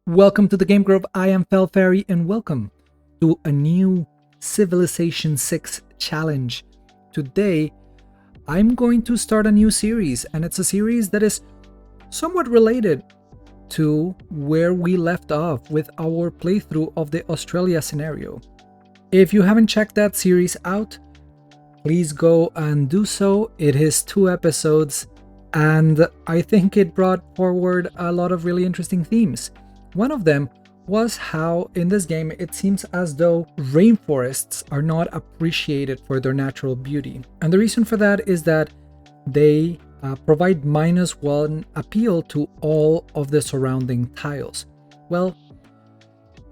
Welcome to the Game Grove. I am Fel Fairy and welcome to a new Civilization 6 challenge. Today, I'm going to start a new series, and it's a series that is somewhat related to where we left off with our playthrough of the Australia scenario. If you haven't checked that series out, please go and do so. It is 2 episodes, and I think it brought forward a lot of really interesting themes. One of them was how in this game it seems as though rainforests are not appreciated for their natural beauty. And the reason for that is that they provide -1 appeal to all of the surrounding tiles. Well,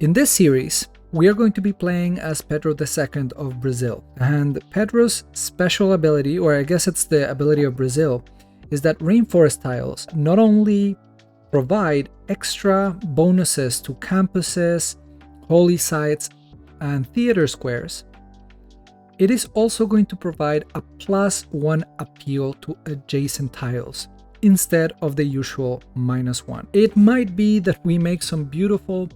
in this series, we are going to be playing as Pedro II of Brazil. And Pedro's special ability, or I guess it's the ability of Brazil, is that rainforest tiles not only provide extra bonuses to campuses, holy sites, and theater squares, it is also going to provide a +1 appeal to adjacent tiles instead of the usual -1. It might be that we make some beautiful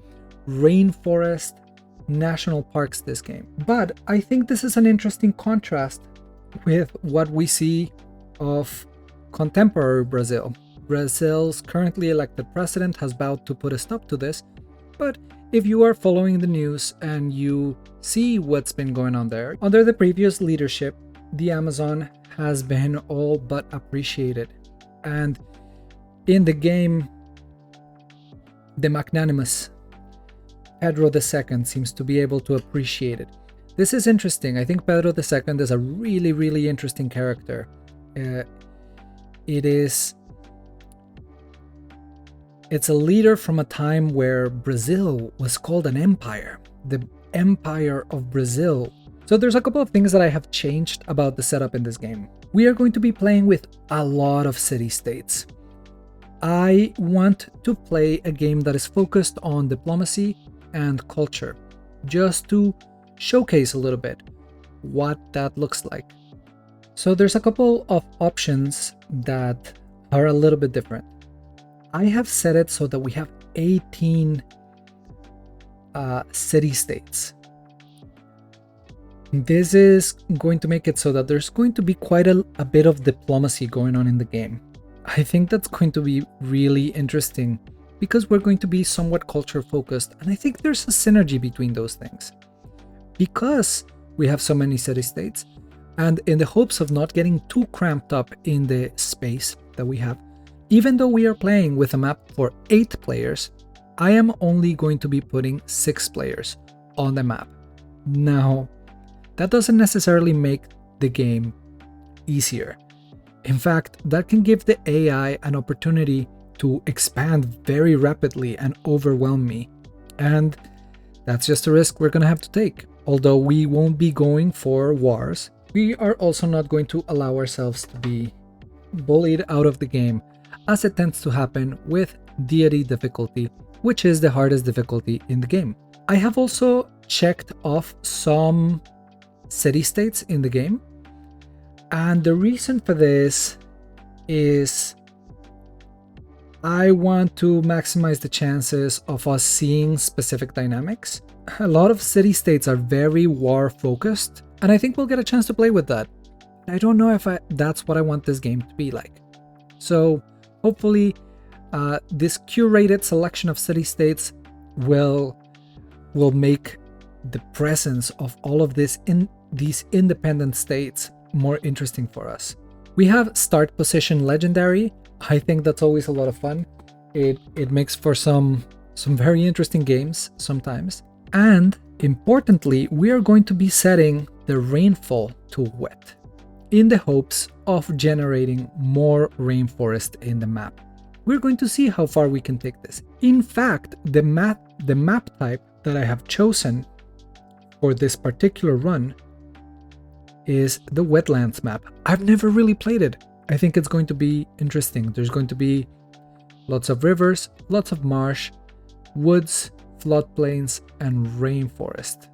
rainforest national parks this game, but I think this is an interesting contrast with what we see of contemporary Brazil. Brazil's currently elected president has vowed to put a stop to this, but if you are following the news and you see what's been going on there, under the previous leadership, the Amazon has been all but appreciated. And in the game, the magnanimous Pedro II seems to be able to appreciate it. This is interesting. I think Pedro II is a really interesting character. It's a leader from a time where Brazil was called an empire, the Empire of Brazil. So there's a couple of things that I have changed about the setup in this game. We are going to be playing with a lot of city-states. I want to play a game that is focused on diplomacy and culture, just to showcase a little bit what that looks like. So there's a couple of options that are a little bit different. I have set it so that we have 18 city-states. This is going to make it so that there's going to be quite a bit of diplomacy going on in the game. I think that's going to be really interesting because we're going to be somewhat culture focused, and I think there's a synergy between those things. Because we have so many city-states, and in the hopes of not getting too cramped up in the space that we have, even though we are playing with a map for 8 players, I am only going to be putting 6 players on the map. Now, that doesn't necessarily make the game easier. In fact, that can give the AI an opportunity to expand very rapidly and overwhelm me. And that's just a risk we're going to have to take. Although we won't be going for wars, we are also not going to allow ourselves to be bullied out of the game, as it tends to happen with Diety difficulty, which is the hardest difficulty in the game. I have also checked off some city-states in the game, and the reason for this is I want to maximize the chances of us seeing specific dynamics. A lot of city-states are very war-focused, and I think we'll get a chance to play with that. I don't know if that's what I want this game to be like. So hopefully, this curated selection of city-states will make the presence of all of these independent states more interesting for us. We have start position legendary. I think that's always a lot of fun. It makes for some very interesting games sometimes. And importantly, we are going to be setting the rainfall to wet in the hopes of generating more rainforest in the map. We're going to see how far we can take this. In fact, the map type that I have chosen for this particular run is the wetlands map. I've never really played it. I think it's going to be interesting. There's going to be lots of rivers, lots of marsh, woods, floodplains, and rainforest.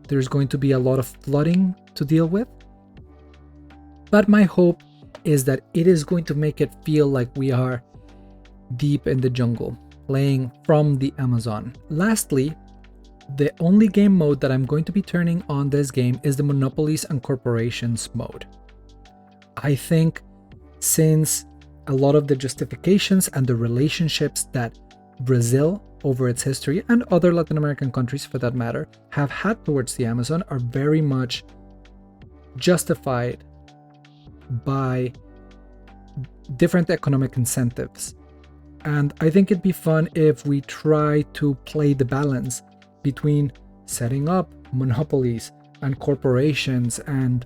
There's going to be a lot of flooding to deal with. But my hope is that it is going to make it feel like we are deep in the jungle, playing from the Amazon. Lastly, the only game mode that I'm going to be turning on this game is the Monopolies and Corporations mode. I think since a lot of the justifications and the relationships that Brazil, over its history, and other Latin American countries for that matter, have had towards the Amazon are very much justified by different economic incentives. And I think it'd be fun if we try to play the balance between setting up monopolies and corporations and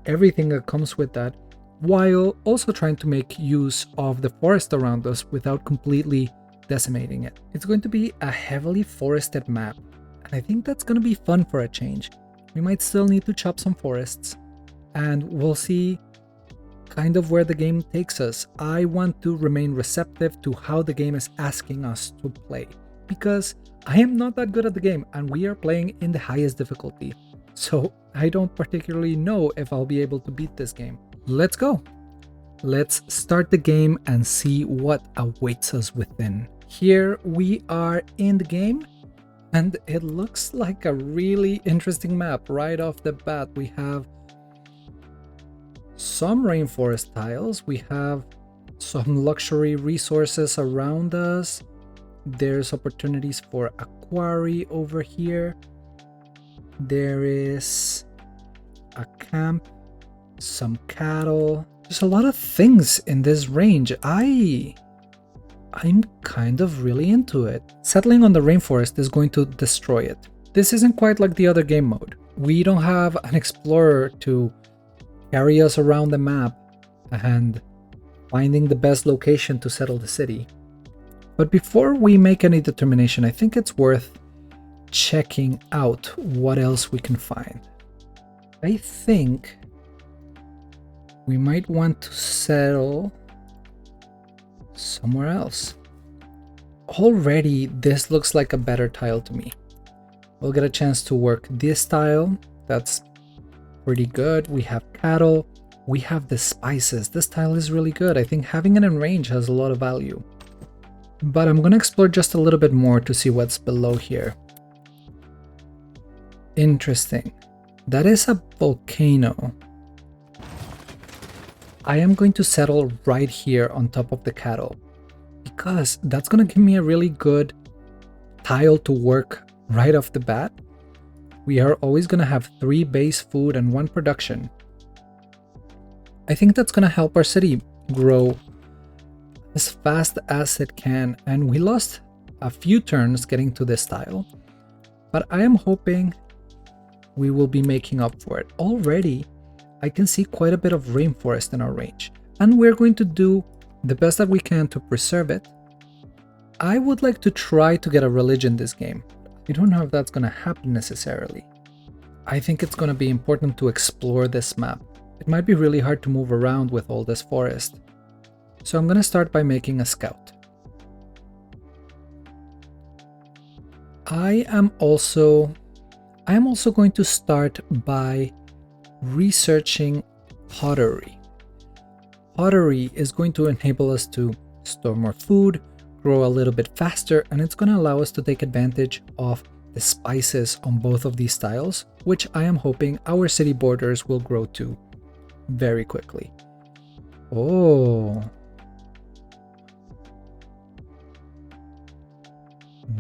everything that comes with that, while also trying to make use of the forest around us without completely decimating it. It's going to be a heavily forested map, and I think that's going to be fun for a change. We might still need to chop some forests, and we'll see kind of where the game takes us. I want to remain receptive to how the game is asking us to play, because I am not that good at the game and we are playing in the highest difficulty. So I don't particularly know if I'll be able to beat this game. Let's go. Let's start the game and see what awaits us within. Here we are in the game, and it looks like a really interesting map. Right off the bat, we have some rainforest tiles, we have some luxury resources around us, there's opportunities for a quarry over here, there is a camp, some cattle. There's a lot of things in this range. I'm kind of really into it. Settling on the rainforest is going to destroy it. This isn't quite like the other game mode. We don't have an explorer to carry us around the map and finding the best location to settle the city. But before we make any determination, I think it's worth checking out what else we can find. I think we might want to settle somewhere else. Already, this looks like a better tile to me. We'll get a chance to work this tile. That's pretty good. We have cattle. We have the spices. This tile is really good. I think having it in range has a lot of value. But I'm going to explore just a little bit more to see what's below here. Interesting. That is a volcano. I am going to settle right here on top of the cattle, because that's going to give me a really good tile to work right off the bat. We are always going to have 3 base food and 1 production. I think that's going to help our city grow as fast as it can, and we lost a few turns getting to this tile, but I am hoping we will be making up for it. Already I can see quite a bit of rainforest in our range, and we're going to do the best that we can to preserve it. I would like to try to get a religion this game. I don't know if that's going to happen necessarily. I think it's going to be important to explore this map. It might be really hard to move around with all this forest. So I'm going to start by making a scout. I am also going to start by researching pottery. Pottery is going to enable us to store more food, grow a little bit faster, and it's going to allow us to take advantage of the spices on both of these tiles, which I am hoping our city borders will grow to very quickly. Oh,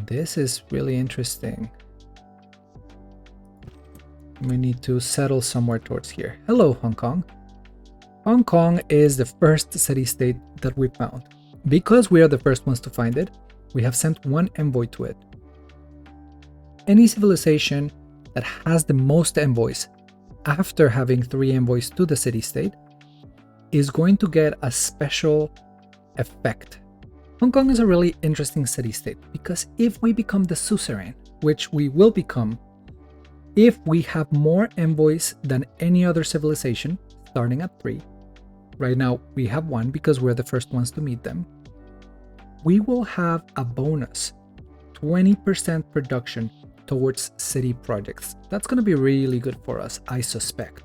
this is really interesting. We need to settle somewhere towards here. Hello, Hong Kong. Hong Kong is the first city-state that we found. Because we are the first ones to find it, we have sent 1 envoy to it. Any civilization that has the most envoys after having 3 envoys to the city-state is going to get a special effect. Hong Kong is a really interesting city-state because if we become the suzerain, which we will become if we have more envoys than any other civilization, starting at 3, right now we have 1 because we're the first ones to meet them, we will have a bonus, 20% production towards city projects. That's going to be really good for us, I suspect.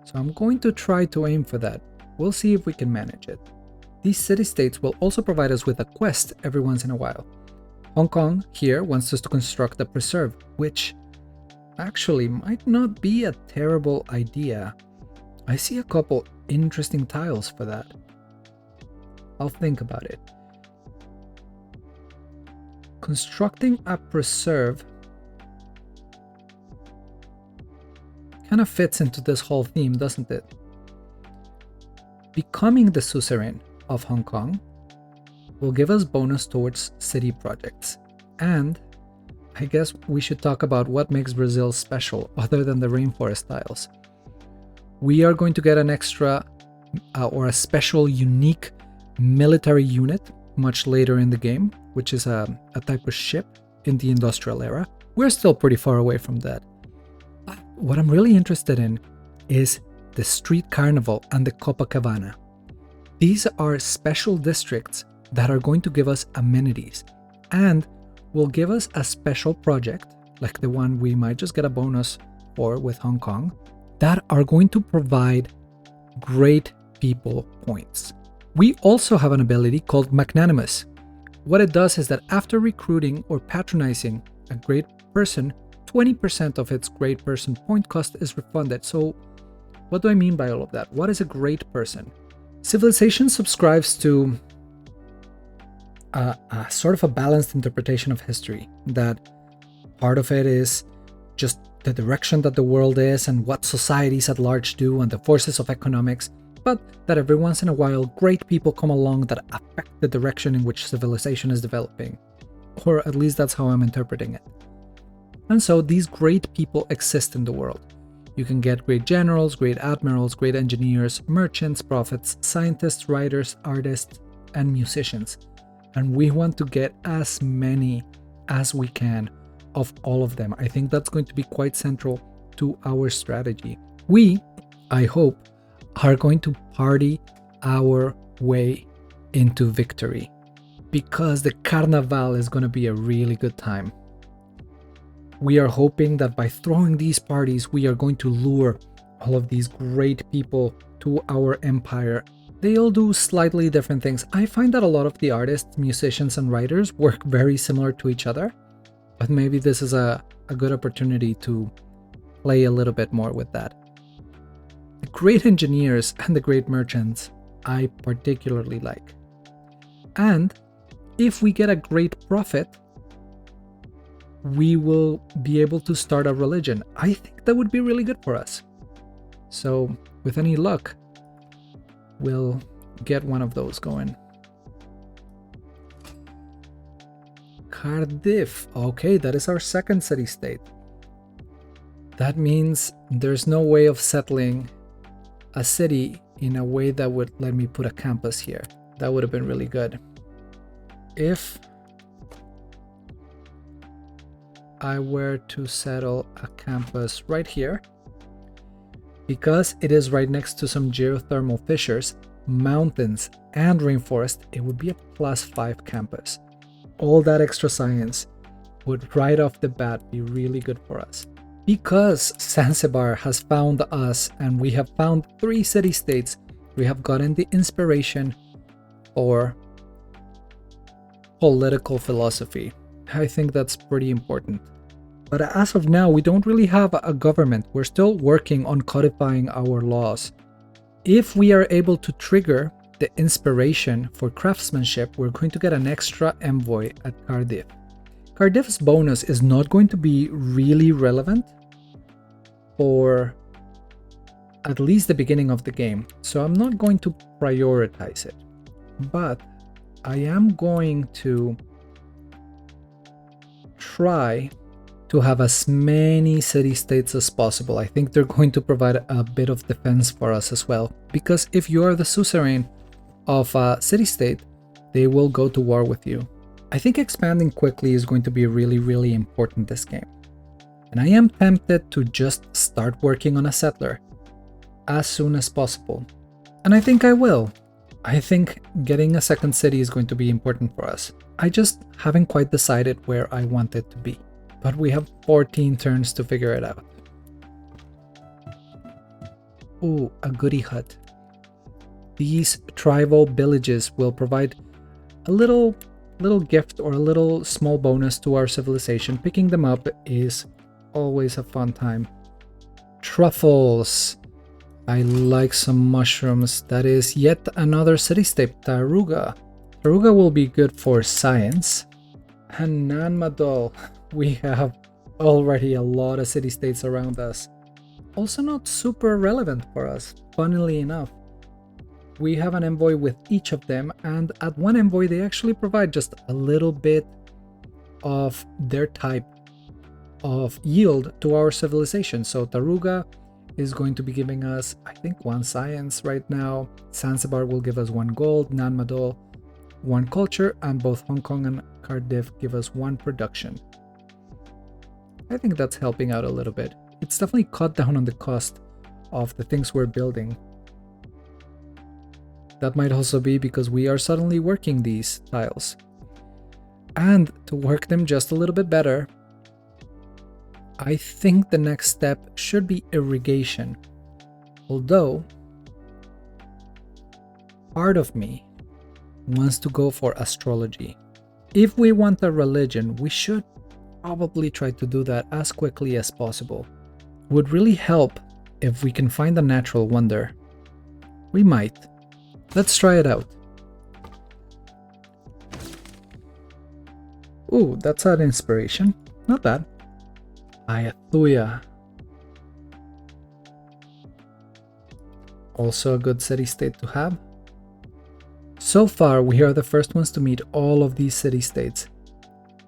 So I'm going to try to aim for that. We'll see if we can manage it. These city-states will also provide us with a quest every once in a while. Hong Kong here wants us to construct a preserve, which actually might not be a terrible idea. I see a couple interesting tiles for that. I'll think about it. Constructing a preserve kind of fits into this whole theme, doesn't it? Becoming the suzerain of Hong Kong will give us bonus towards city projects. And I guess we should talk about what makes Brazil special other than the rainforest tiles. We are going to get an extra or a special unique military unit much later in the game, which is a type of ship in the industrial era. We're still pretty far away from that. But what I'm really interested in is the Street Carnival and the Copacabana. These are special districts that are going to give us amenities and will give us a special project, like the one we might just get a bonus for with Hong Kong, that are going to provide great people points. We also have an ability called Magnanimous. What it does is that after recruiting or patronizing a great person, 20% of its great person point cost is refunded. So what do I mean by all of that? What is a great person? Civilization subscribes to a sort of a balanced interpretation of history, that part of it is just the direction that the world is and what societies at large do and the forces of economics, but that every once in a while great people come along that affect the direction in which civilization is developing. Or at least that's how I'm interpreting it. And so these great people exist in the world. You can get great generals, great admirals, great engineers, merchants, prophets, scientists, writers, artists, and musicians. And we want to get as many as we can of all of them. I think that's going to be quite central to our strategy. We, I hope, are going to party our way into victory, because the Carnaval is going to be a really good time. We are hoping that by throwing these parties, we are going to lure all of these great people to our empire. They all do slightly different things. I find that a lot of the artists, musicians, and writers work very similar to each other, but maybe this is a good opportunity to play a little bit more with that. The great engineers and the great merchants I particularly like. And if we get a great prophet, we will be able to start a religion. I think that would be really good for us. So with any luck, we'll get one of those going. Cardiff. Okay, that is our second city-state. That means there's no way of settling a city in a way that would let me put a campus here. That would have been really good. If I were to settle a campus right here, because it is right next to some geothermal fissures, mountains, and rainforest, it would be a +5 campus. All that extra science would right off the bat be really good for us. Because Zanzibar has found us and we have found 3 city-states, we have gotten the inspiration for political philosophy. I think that's pretty important. But as of now, we don't really have a government. We're still working on codifying our laws. If we are able to trigger the inspiration for craftsmanship, we're going to get an extra envoy at Cardiff. Cardiff's bonus is not going to be really relevant for at least the beginning of the game, so I'm not going to prioritize it. But I am going to try to have as many city-states as possible. I think they're going to provide a bit of defense for us as well, because if you are the suzerain of a city-state, they will go to war with you. I think expanding quickly is going to be really important this game. And I am tempted to just start working on a settler as soon as possible. And I think I will. I think getting a second city is going to be important for us. I just haven't quite decided where I want it to be. But we have 14 turns to figure it out. Ooh, a goody hut. these tribal villages will provide a little gift or a little small bonus to our civilization. Picking them up is always a fun time. Truffles. I like some mushrooms. That is yet another city-state, Taruga. Taruga will be good for science. And Nanmadol. We have already a lot of city-states around us. Also not super relevant for us, funnily enough. We have an envoy with each of them, and at one envoy they actually provide just a little bit of their type of yield to our civilization. So Taruga is going to be giving us, I think, 1 science right now. Zanzibar will give us 1 gold, Nanmadol 1 culture, and both Hong Kong and Cardiff give us 1 production. I think that's helping out a little bit. It's definitely cut down on the cost of the things we're building. That might also be because we are suddenly working these tiles. And to work them just a little bit better, I think the next step should be irrigation. Although, part of me wants to go for astrology. If we want a religion, we should probably try to do that as quickly as possible. Would really help if we can find a natural wonder. We might. Let's try it out. Ooh, that's an inspiration. Not bad. Ayathuya. Also a good city-state to have. So far, we are the first ones to meet all of these city-states.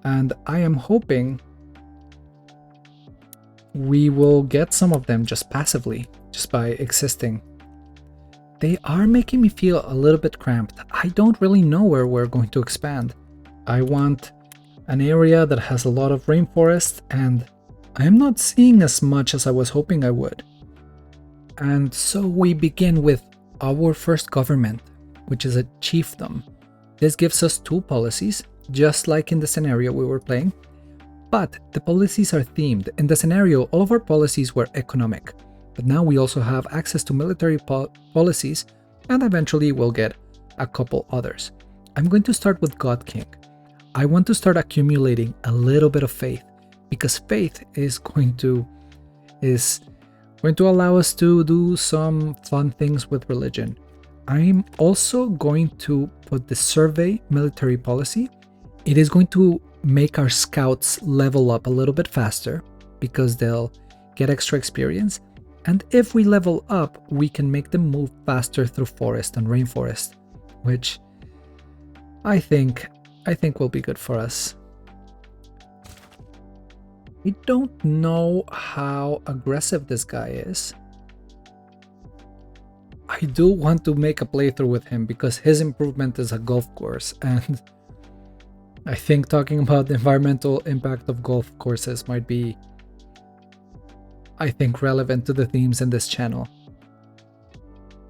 And I am hoping we will get some of them just passively, just by existing. They are making me feel a little bit cramped. I don't really know where we're going to expand. I want an area that has a lot of rainforest, and I am not seeing as much as I was hoping I would. And so we begin with our first government, which is a chiefdom. This gives us 2 policies, just like in the scenario we were playing, but the policies are themed. In the scenario, all of our policies were economic, but now we also have access to military policies, and eventually we'll get a couple others. I'm going to start with God King. I want to start accumulating a little bit of faith, because faith is going to allow us to do some fun things with religion. I'm also going to put the survey military policy. It is going to make our scouts level up a little bit faster because they'll get extra experience. And if we level up, we can make them move faster through forest and rainforest, which I think will be good for us. I don't know how aggressive this guy is. I do want to make a playthrough with him because his improvement is a golf course, and I think talking about the environmental impact of golf courses might be, I think, relevant to the themes in this channel.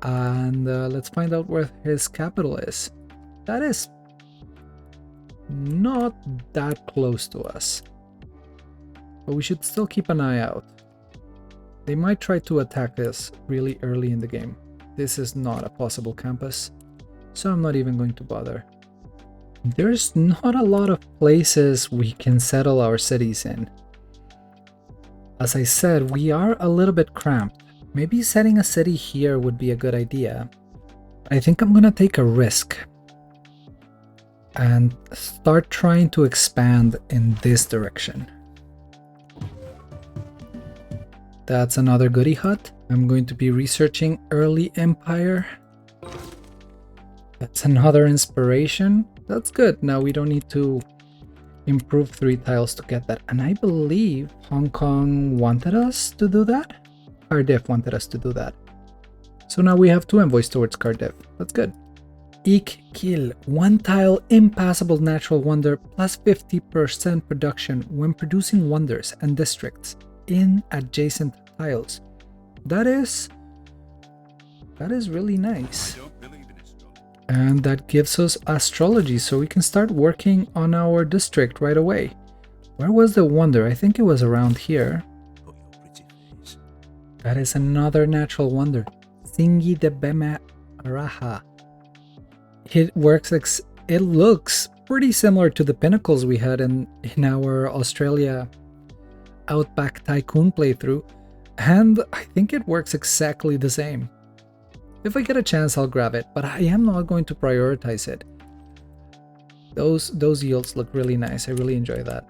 And let's find out where his capital is. That is not that close to us, but we should still keep an eye out. They might try to attack us really early in the game. This is not a possible campus, so I'm not even going to bother. There's not a lot of places we can settle our cities in. As I said, we are a little bit cramped. Maybe setting a city here would be a good idea. I think I'm gonna take a risk and start trying to expand in this direction. That's another goodie hut. I'm going to be researching early empire. That's another inspiration. That's good. Now we don't need to improve 3 tiles to get that. And I believe Hong Kong wanted us to do that. Cardiff wanted us to do that. So now we have 2 envoys towards Cardiff. That's good. Ik Kill. 1 tile impassable natural wonder plus 50% production when producing wonders and districts in adjacent tiles. That is really nice. And that gives us astrology, so we can start working on our district right away. Where was the wonder? I think it was around here. That is another natural wonder. Singi de Bema Araha. It works. It looks pretty similar to the pinnacles we had in our Australia Outback Tycoon playthrough, and I think it works exactly the same. If I get a chance, I'll grab it, but I am not going to prioritize it. Those yields look really nice. I really enjoy that.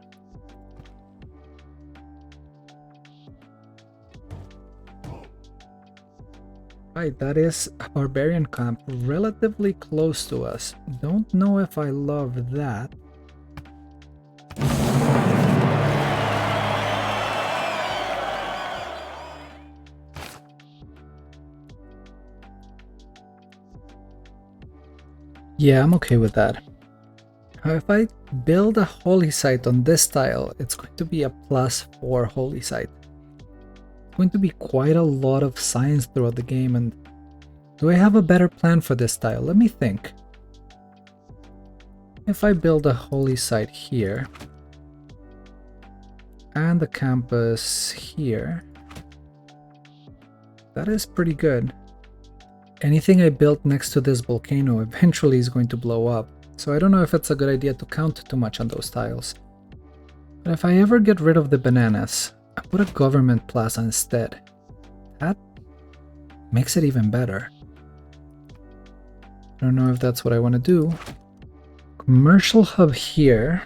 Right, that is a barbarian camp relatively close to us. Don't know if I love that. Yeah, I'm okay with that. Now, if I build a holy site on this tile, it's going to be a +4 holy site. It's going to be quite a lot of science throughout the game, and do I have a better plan for this tile? Let me think. If I build a holy site here, and the campus here, that is pretty good. Anything I built next to this volcano eventually is going to blow up, so I don't know if it's a good idea to count too much on those tiles. But if I ever get rid of the bananas, I put a government plaza instead. That makes it even better. I don't know if that's what I want to do. Commercial hub here,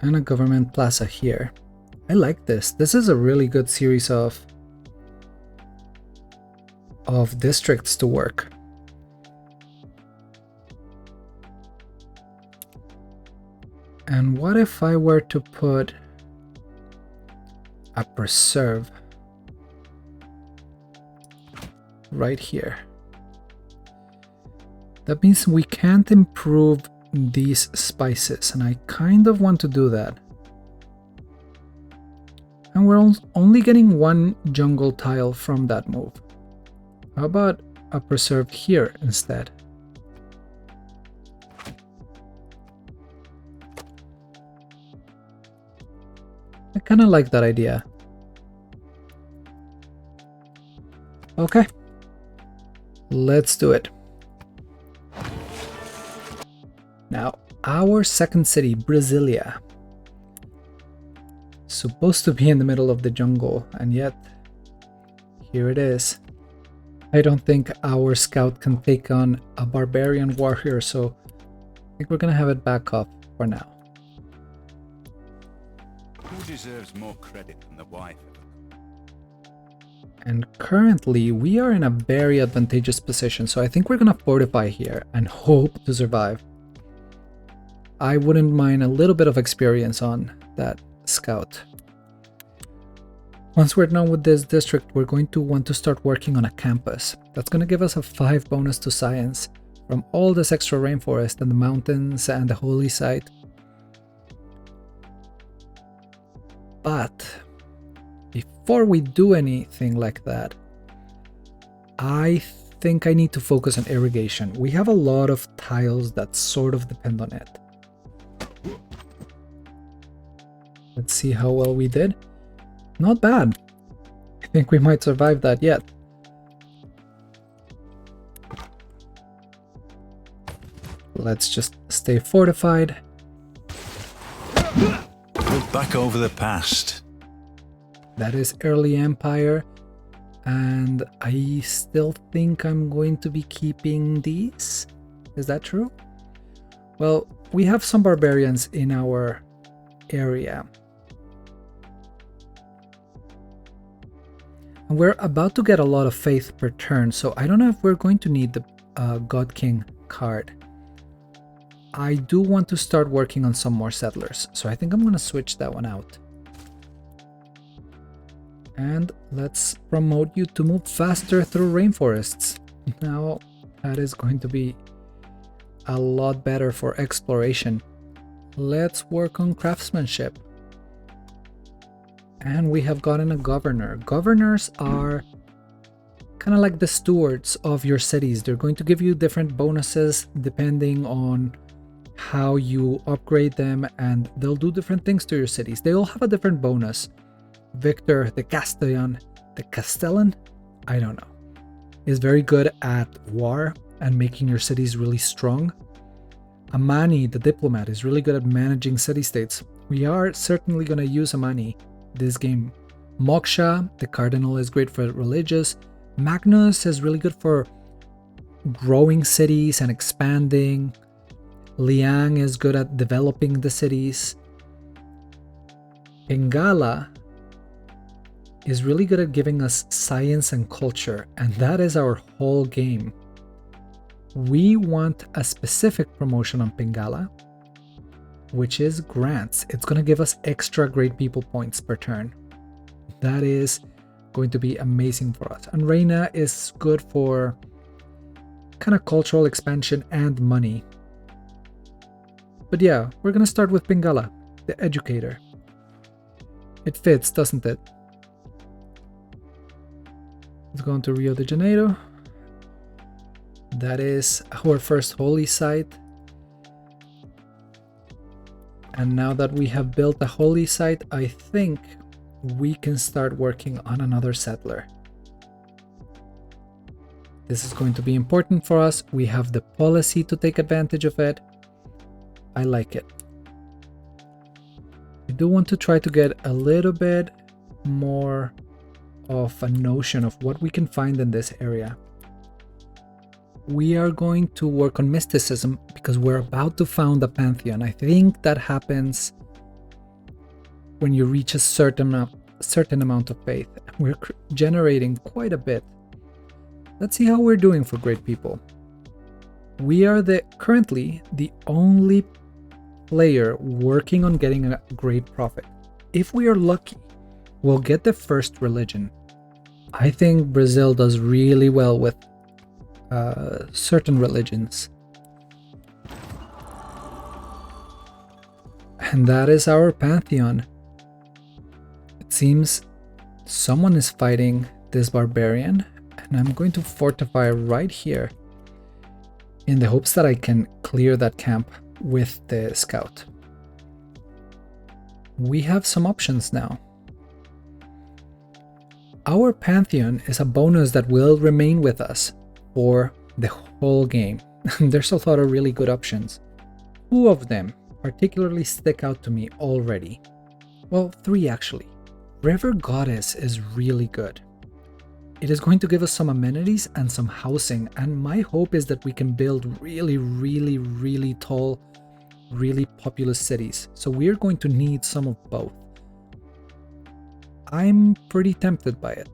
and a government plaza here. I like this. This is a really good series of districts to work. And what if I were to put a preserve right here? That means we can't improve these spices, and I kind of want to do that. And we're only getting one jungle tile from that move. How about a preserve here instead? I kind of like that idea. Okay, let's do it. Now, our second city, Brasilia. Supposed to be in the middle of the jungle, and yet here it is. I don't think our scout can take on a barbarian warrior, so I think we're gonna have it back up for now. Who deserves more credit than the wife? And currently we are in a very advantageous position, so I think we're gonna fortify here and hope to survive. I wouldn't mind a little bit of experience on that scout. Once we're done with this district, we're going to want to start working on a campus. That's going to give us a 5 bonus to science from all this extra rainforest and the mountains and the holy site. But before we do anything like that, I think I need to focus on irrigation. We have a lot of tiles that sort of depend on it. Let's see how well we did. Not bad. I think we might survive that yet. Let's just stay fortified. Look back over the past. That is early Empire, and I still think I'm going to be keeping these. Is that true? Well, we have some barbarians in our area. And we're about to get a lot of faith per turn, so I don't know if we're going to need the God King card. I do want to start working on some more settlers, so I think I'm going to switch that one out. And let's promote you to move faster through rainforests. Now, that is going to be a lot better for exploration. Let's work on craftsmanship. And we have gotten a governor. Governors are kind of like the stewards of your cities. They're going to give you different bonuses depending on how you upgrade them, and they'll do different things to your cities. They all have a different bonus. Victor, the Castellan, I don't know. is very good at war and making your cities really strong. Amani, the diplomat, is really good at managing city-states. We are certainly going to use Amani this game. Moksha, the cardinal, is great for religious. Magnus is really good for growing cities and expanding. Liang is good at developing the cities. Bengala is really good at giving us science and culture, and that is our whole game. We want a specific promotion on Bengala, which is grants. It's going to give us extra great people points per turn. That is going to be amazing for us. And Reina is good for kind of cultural expansion and money. But yeah, we're going to start with Bengala, the educator. It fits, doesn't it? Let's go into Rio de Janeiro. That is our first holy site. And now that we have built a holy site, I think we can start working on another settler. This is going to be important for us. We have the policy to take advantage of it. I like it. I do want to try to get a little bit more of a notion of what we can find in this area. We are going to work on mysticism because we're about to found a pantheon. I think that happens when you reach a certain amount of faith. We're generating quite a bit. Let's see how we're doing for great people. We are currently the only player working on getting a great prophet. If we are lucky, we'll get the first religion. I think Brazil does really well with certain religions. And that is our pantheon. It seems someone is fighting this barbarian, and I'm going to fortify right here in the hopes that I can clear that camp with the scout. We have some options now. Our pantheon is a bonus that will remain with us for the whole game. There's a lot of really good options. Two of them particularly stick out to me already. Well, three actually. River Goddess is really good. It is going to give us some amenities and some housing, and my hope is that we can build really tall, really populous cities. So we're going to need some of both. I'm pretty tempted by it.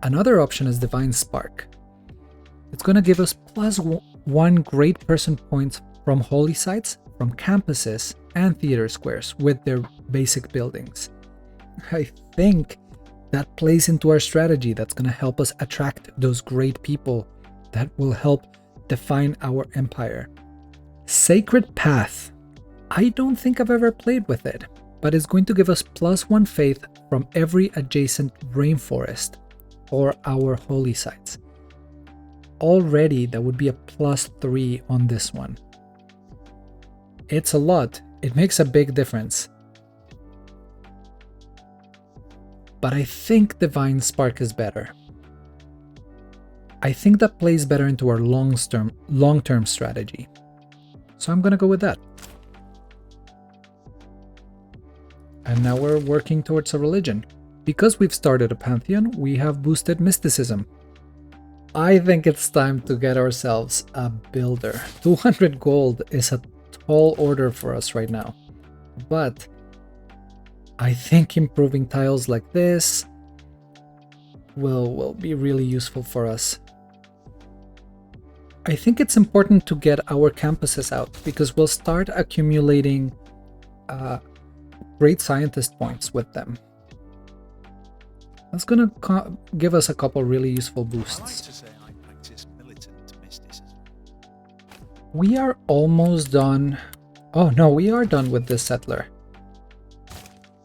Another option is Divine Spark. It's going to give us +1 great person points from holy sites, from campuses, and theater squares with their basic buildings. I think that plays into our strategy that's going to help us attract those great people that will help define our empire. Sacred Path. I don't think I've ever played with it, but it's going to give us +1 faith from every adjacent rainforest or our holy sites. Already that would be a +3 on this one. It's a lot. It makes a big difference. But I think Divine Spark is better. I think that plays better into our long-term strategy. So I'm gonna go with that. And now we're working towards a religion. Because we've started a pantheon, we have boosted mysticism. I think it's time to get ourselves a builder. 200 gold is a tall order for us right now. But I think improving tiles like this will be really useful for us. I think it's important to get our campuses out because we'll start accumulating great scientist points with them. That's gonna give us a couple really useful boosts. I like to say I practice militant mysticism. We are almost done. Oh no, we are done with this settler.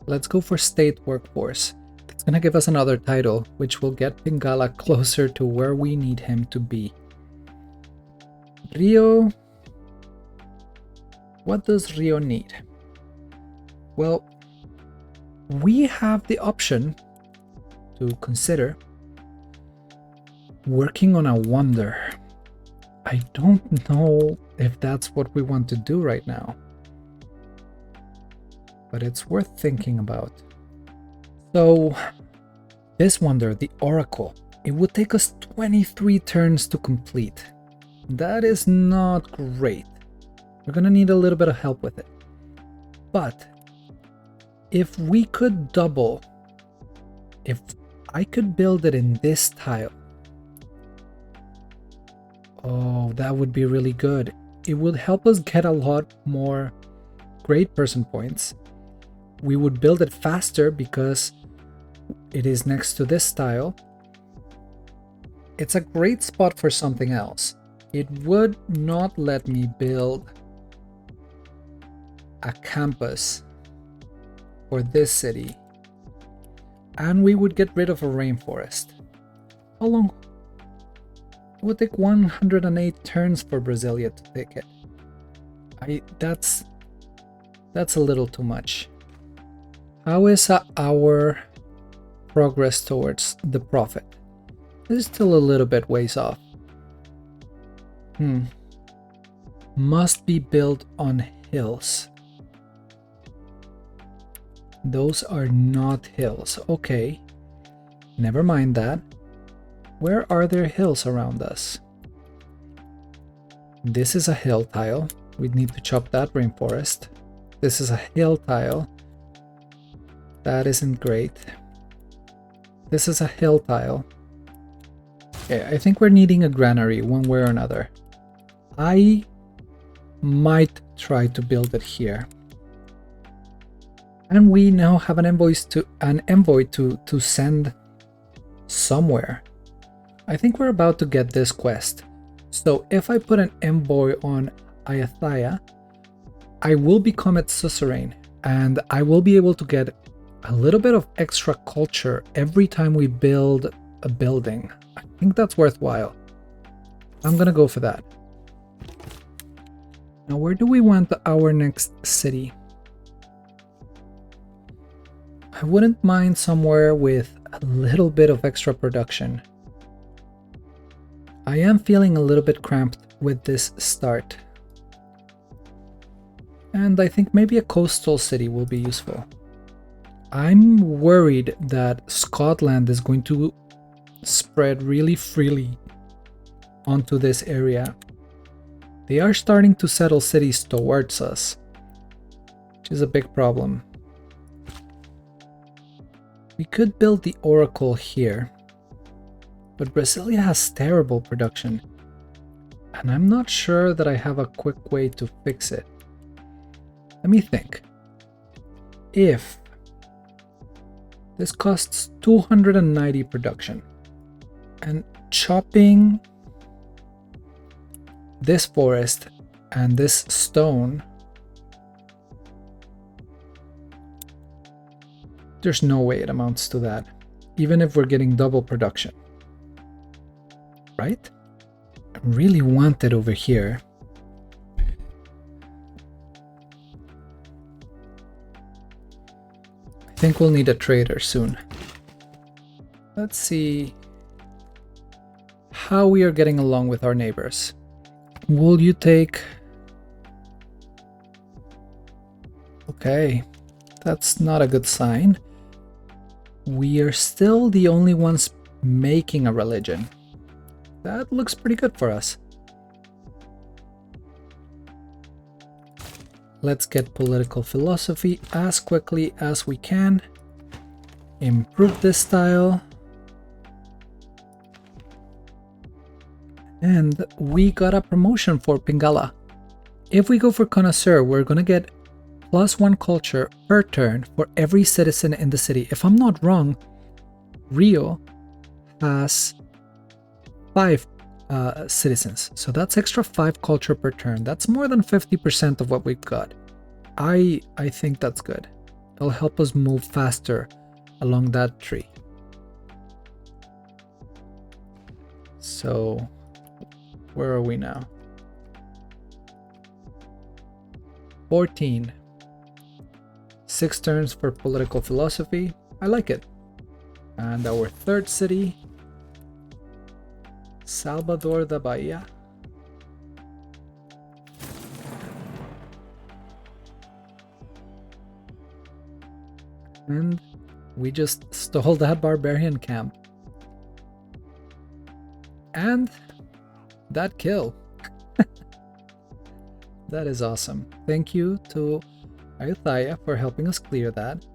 Let's go for state workforce. It's gonna give us another title, which will get Bengala closer to where we need him to be. Rio. What does Rio need? Well, we have the option to consider working on a wonder. I don't know if that's what we want to do right now, but it's worth thinking about. So this wonder, the Oracle, it would take us 23 turns to complete. That is not great. We're gonna need a little bit of help with it. But if we could double, if I could build it in this tile, oh, that would be really good. It would help us get a lot more great person points. We would build it faster because it is next to this tile. It's a great spot for something else. It would not let me build a campus for this city. And we would get rid of a rainforest. How long? It would take 108 turns for Brasilia to take it. That's a little too much. How is our progress towards the profit? This is still a little bit ways off. Must be built on hills. Those are not hills. Okay, never mind that. Where are there hills around us? This is a hill tile. We'd need to chop that rainforest. This is a hill tile. That isn't great. This is a hill tile. Okay, I think we're needing a granary one way or another. I might try to build it here. And we now have an envoy to send somewhere. I think we're about to get this quest. So if I put an envoy on Ayathaya, I will become its suzerain, and I will be able to get a little bit of extra culture every time we build a building. I think that's worthwhile. I'm gonna go for that. Now, where do we want our next city? I wouldn't mind somewhere with a little bit of extra production. I am feeling a little bit cramped with this start. And I think maybe a coastal city will be useful. I'm worried that Scotland is going to spread really freely onto this area. They are starting to settle cities towards us, which is a big problem. We could build the Oracle here, but Brasilia has terrible production, and I'm not sure that I have a quick way to fix it. Let me think. If this costs 290 production, and chopping this forest and this stone, there's no way it amounts to that, even if we're getting double production. Right? I really want it over here. I think we'll need a trader soon. Let's see how we are getting along with our neighbors. Will you take... Okay, that's not a good sign. We are still the only ones making a religion. That looks pretty good for us. Let's get political philosophy as quickly as we can. Improve this style. And we got a promotion for Pingala. If we go for Connoisseur, we're gonna get +1 culture per turn for every citizen in the city. If I'm not wrong, Rio has 5 citizens, so that's extra 5 culture per turn. That's more than 50% of what we've got. I think that's good. It'll help us move faster along that tree. So where are we now? 14. 6 turns for political philosophy. I like it. And our third city. Salvador da Bahia. And we just stole that barbarian camp. And that kill. That is awesome. Thank you to Ayutthaya for helping us clear that.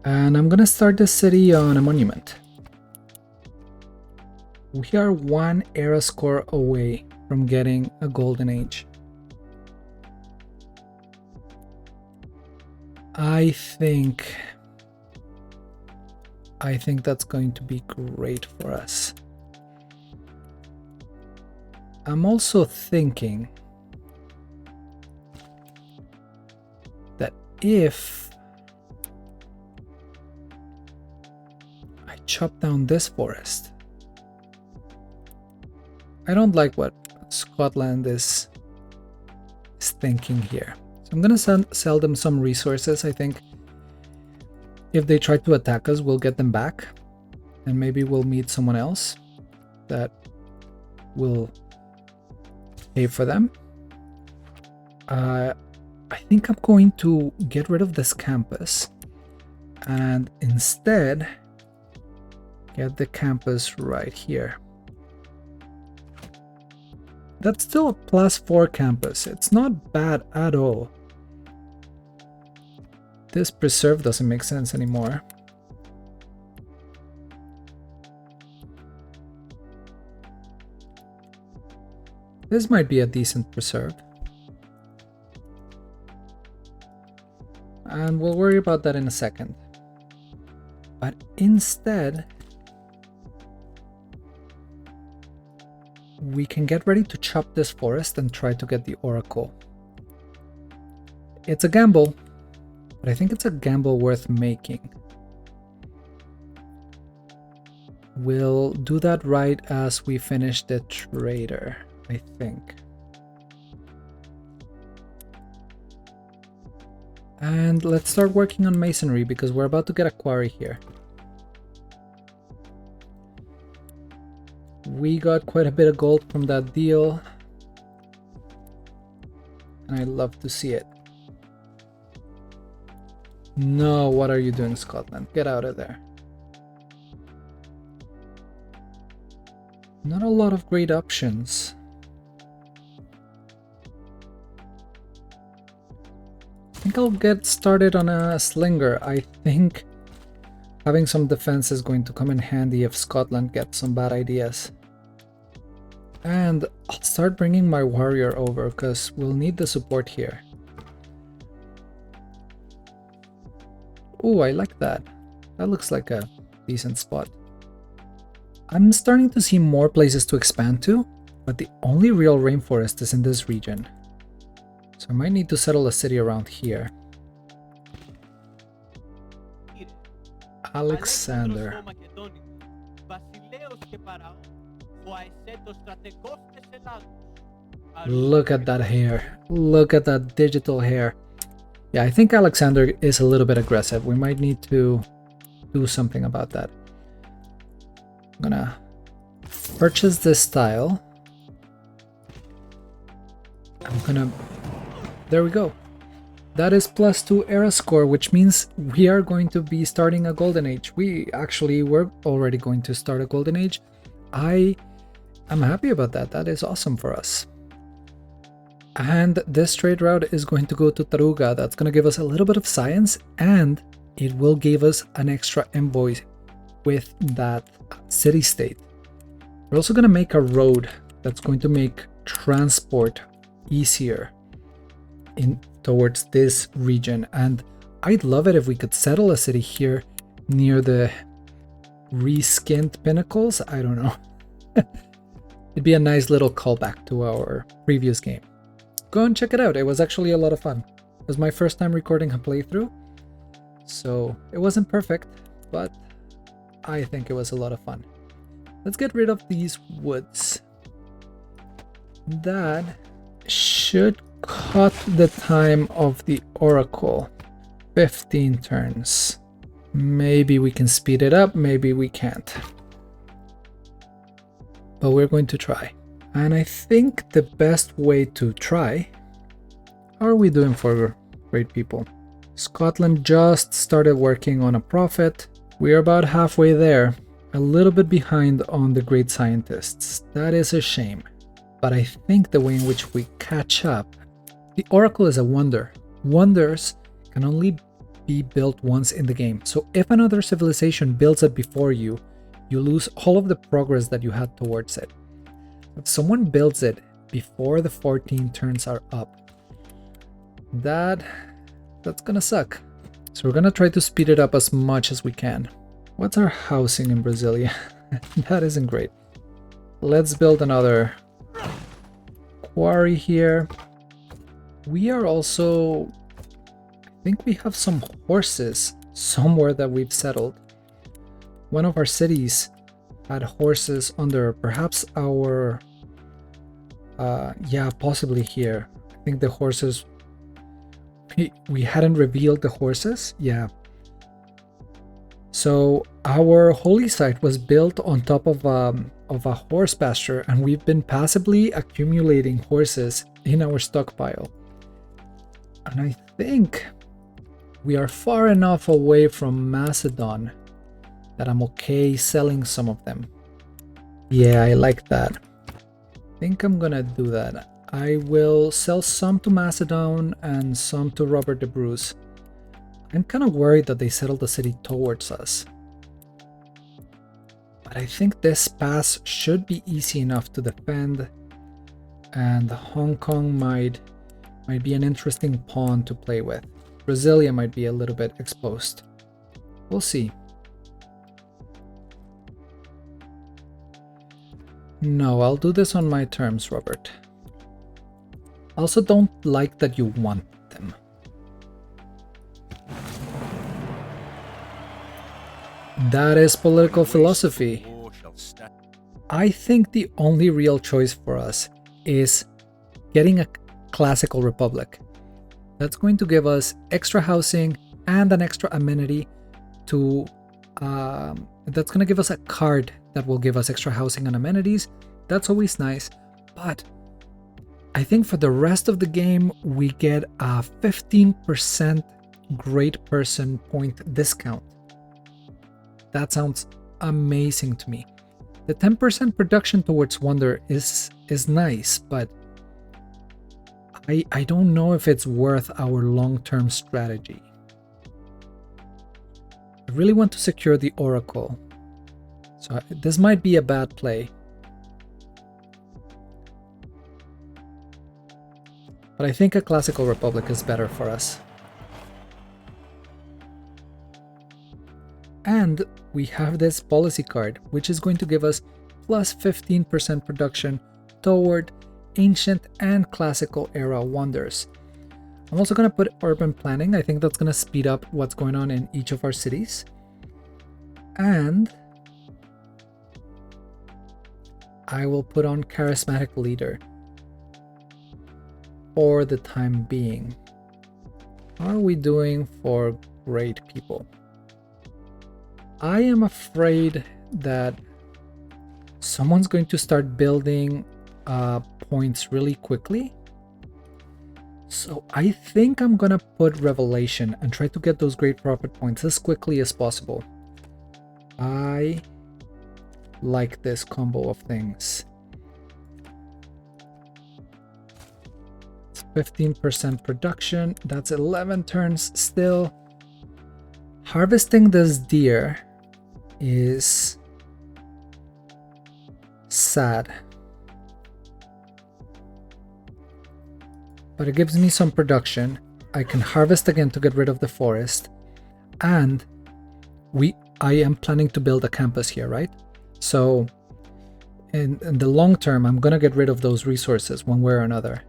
And I'm gonna start the city on a monument. We are 1 era score away from getting a golden age. I think that's going to be great for us. I'm also thinking that if I chop down this forest, I don't like what Scotland is thinking here. So I'm gonna sell them some resources. I think if they try to attack us, we'll get them back, and maybe we'll meet someone else that will pay for them. I think I'm going to get rid of this campus and instead get the campus right here. That's still a +4 campus. It's not bad at all. This preserve doesn't make sense anymore. This might be a decent preserve. And we'll worry about that in a second. But instead, we can get ready to chop this forest and try to get the oracle. It's a gamble, but I think it's a gamble worth making. We'll do that right as we finish the trader, I think. And let's start working on masonry because we're about to get a quarry here. We got quite a bit of gold from that deal, and I love to see it. No, what are you doing, Scotland? Get out of there. Not a lot of great options. I think I'll get started on a slinger. I think having some defense is going to come in handy if Scotland gets some bad ideas. And I'll start bringing my warrior over because we'll need the support here. Oh, I like that. That looks like a decent spot. I'm starting to see more places to expand to, but the only real rainforest is in this region. So I might need to settle a city around here. Alexander. Look at that hair. Look at that digital hair. Yeah, I think Alexander is a little bit aggressive. We might need to do something about that. I'm gonna purchase this tile. I'm gonna... There we go. That is +2 era score, which means we are going to be starting a golden age. We actually were already going to start a golden age. I am happy about that. That is awesome for us. And this trade route is going to go to Taruga. That's going to give us a little bit of science, and it will give us an extra envoy with that city-state. We're also going to make a road that's going to make transport easier in towards this region, and I'd love it if we could settle a city here near the reskinned pinnacles. I don't know. It'd be a nice little callback to our previous game. Go and check it out. It was actually a lot of fun. It was my first time recording a playthrough, so it wasn't perfect, but I think it was a lot of fun. Let's get rid of these woods. That should cut the time of the oracle. 15 turns. Maybe we can speed it up, maybe we can't. but we're going to try. And I think the best way to try, how are we doing for great people? Scotland just started working on a prophet. We're about halfway there, a little bit behind on the great scientists. That is a shame. But I think the way in which we catch up, the Oracle is a wonder. Wonders can only be built once in the game. So if another civilization builds it before you, you lose all of the progress that you had towards it. If someone builds it before the 14 turns are up, that's gonna suck. So we're gonna try to speed it up as much as we can. What's our housing in Brasilia? That isn't great. Let's build another quarry here. We are also, I think we have some horses somewhere that we've settled. One of our cities had horses under perhaps our, yeah, possibly here. I think the horses, we hadn't revealed the horses. Yeah. So our holy site was built on top of a horse pasture, and we've been passively accumulating horses in our stockpile. And I think we are far enough away from Macedon that I'm okay selling some of them. Yeah, I like that. I think I'm gonna do that. I will sell some to Macedon and some to Robert the Bruce. I'm kind of worried that they settled the city towards us. But I think this pass should be easy enough to defend, and Hong Kong might be an interesting pawn to play with. Brasilia might be a little bit exposed. We'll see. No, I'll do this on my terms, Robert. I also don't like that you want them. That is political philosophy. I think the only real choice for us is getting a classical republic. That's going to give us extra housing and an extra amenity to... that's going to give us a card that will give us extra housing and amenities. That's always nice. But I think for the rest of the game, we get a 15% great person point discount. That sounds amazing to me. The 10% production towards wonder is nice, but I don't know if it's worth our long-term strategy. I really want to secure the Oracle, so this might be a bad play. But I think a classical republic is better for us. And we have this policy card, which is going to give us plus 15% production toward ancient and classical era wonders. I'm also going to put urban planning. I think that's going to speed up what's going on in each of our cities. And I will put on charismatic leader for the time being. How are we doing for great people? I am afraid that someone's going to start building points really quickly. So I think I'm gonna put revelation and try to get those great prophet points as quickly as possible. I like this combo of things. It's 15% production. That's 11 turns still. Harvesting this deer is sad, but it gives me some production. I can harvest again to get rid of the forest, and I am planning to build a campus here, right? So in the long term, I'm gonna get rid of those resources one way or another.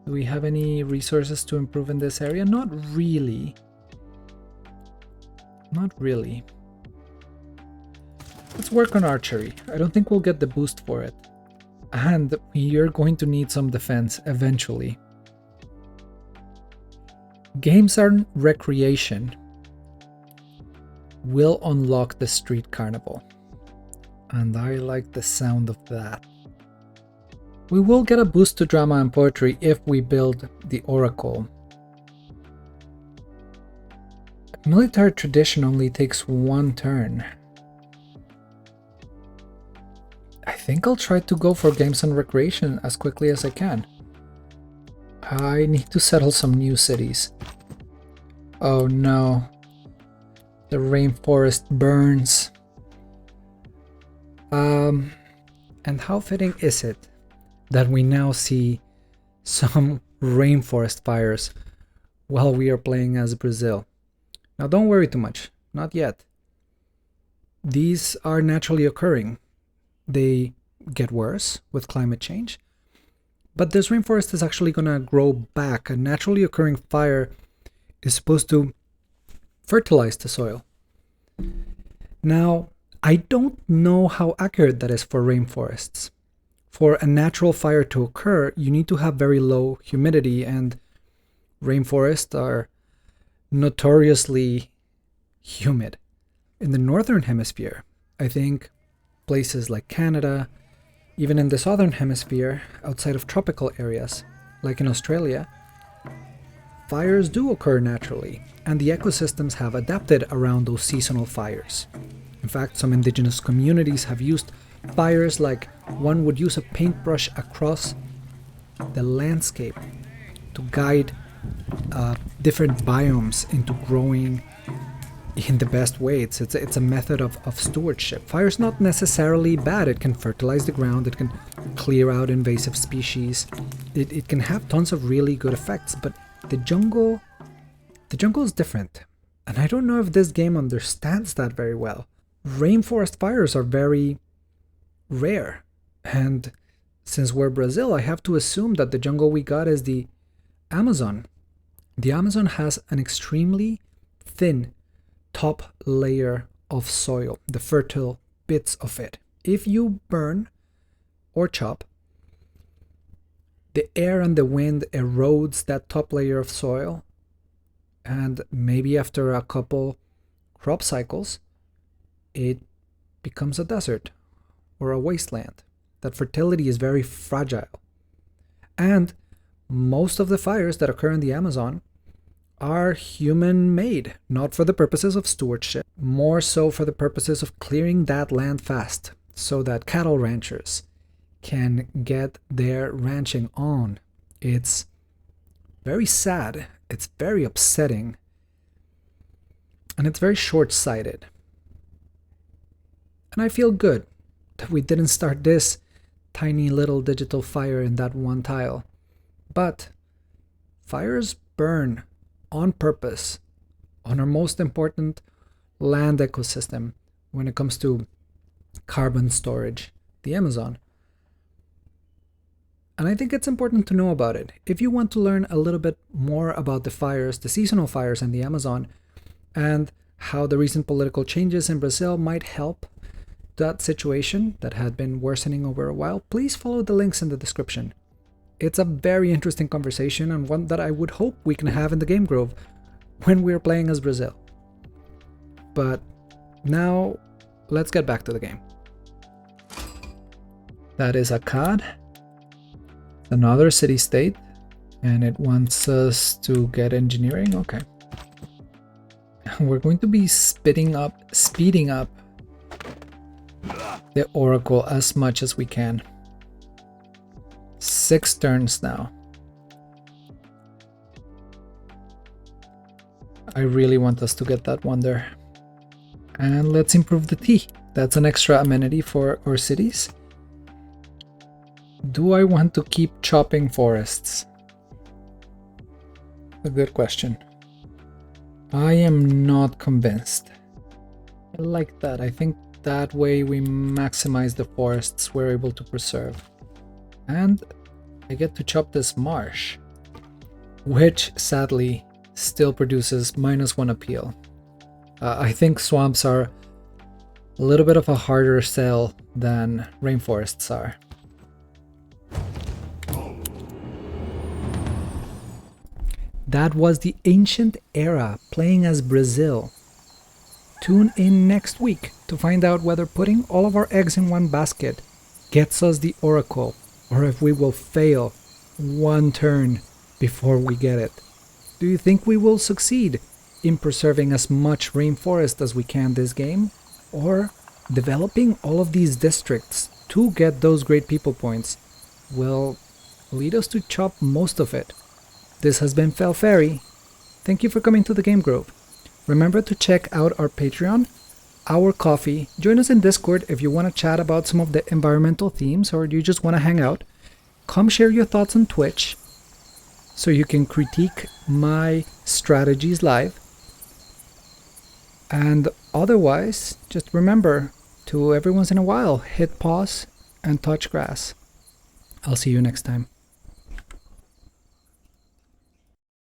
Do we have any resources to improve in this area? Not really. Not really. Let's work on archery. I don't think we'll get the boost for it. And you're going to need some defense eventually. Games and recreation will unlock the street carnival. and I like the sound of that. We will get a boost to drama and poetry if we build the oracle. Military tradition only takes one turn. I think I'll try to go for games and recreation as quickly as I can. I need to settle some new cities. Oh no. The rainforest burns. And how fitting is it that we now see some rainforest fires while we are playing as Brazil? Now don't worry too much, not yet. These are naturally occurring. They get worse with climate change, but this rainforest is actually going to grow back. A naturally occurring fire is supposed to fertilize the soil. Now, I don't know how accurate that is for rainforests. For a natural fire to occur, you need to have very low humidity, and rainforests are notoriously humid. In the northern hemisphere, I think places like Canada, even in the southern hemisphere, outside of tropical areas, like in Australia, fires do occur naturally, and the ecosystems have adapted around those seasonal fires. In fact, some indigenous communities have used fires like one would use a paintbrush across the landscape to guide different biomes into growing in the best way. It's a method of stewardship. Fire's not necessarily bad. It can fertilize the ground, it can clear out invasive species, it can have tons of really good effects, but the jungle is different. And I don't know if this game understands that very well. Rainforest fires are very rare, and since we're Brazil, I have to assume that the jungle we got is the Amazon. The Amazon has an extremely thin top layer of soil, the fertile bits of it. If you burn or chop, the air and the wind erodes that top layer of soil, and maybe after a couple crop cycles, it becomes a desert or a wasteland. That fertility is very fragile. And most of the fires that occur in the Amazon are human-made, not for the purposes of stewardship, more so for the purposes of clearing that land fast, so that cattle ranchers can get their ranching on. It's very sad, it's very upsetting, and it's very short-sighted. And I feel good that we didn't start this tiny little digital fire in that one tile. But fires burn on purpose on our most important land ecosystem when it comes to carbon storage, the Amazon. And I think it's important to know about it. If you want to learn a little bit more about the fires, the seasonal fires in the Amazon, and how the recent political changes in Brazil might help that situation that had been worsening over a while, please follow the links in the description. It's a very interesting conversation, and one that I would hope we can have in the Game Grove when we're playing as Brazil. But now, let's get back to the game. That is aaaand, another city-state, and it wants us to get engineering. Okay. We're going to be speeding up the oracle as much as we can. 6 turns now. I really want us to get that wonder. And let's improve the tea. That's an extra amenity for our cities. Do I want to keep chopping forests? A good question. I am not convinced. I like that. I think that way we maximize the forests we're able to preserve. And I get to chop this marsh, which sadly still produces -1 appeal. I think swamps are a little bit of a harder sell than rainforests are. That was the ancient era playing as Brazil. Tune in next week to find out whether putting all of our eggs in one basket gets us the oracle, or if we will fail one turn before we get it. Do you think we will succeed in preserving as much rainforest as we can this game, or developing all of these districts to get those great people points will lead us to chop most of it? This has been Fel Fairy. Thank you for coming to the Game Grove. Remember to check out our Patreon, our coffee. Join us in Discord if you want to chat about some of the environmental themes or you just want to hang out. Come share your thoughts on Twitch so you can critique my strategies live. And otherwise, just remember to every once in a while hit pause and touch grass. I'll see you next time.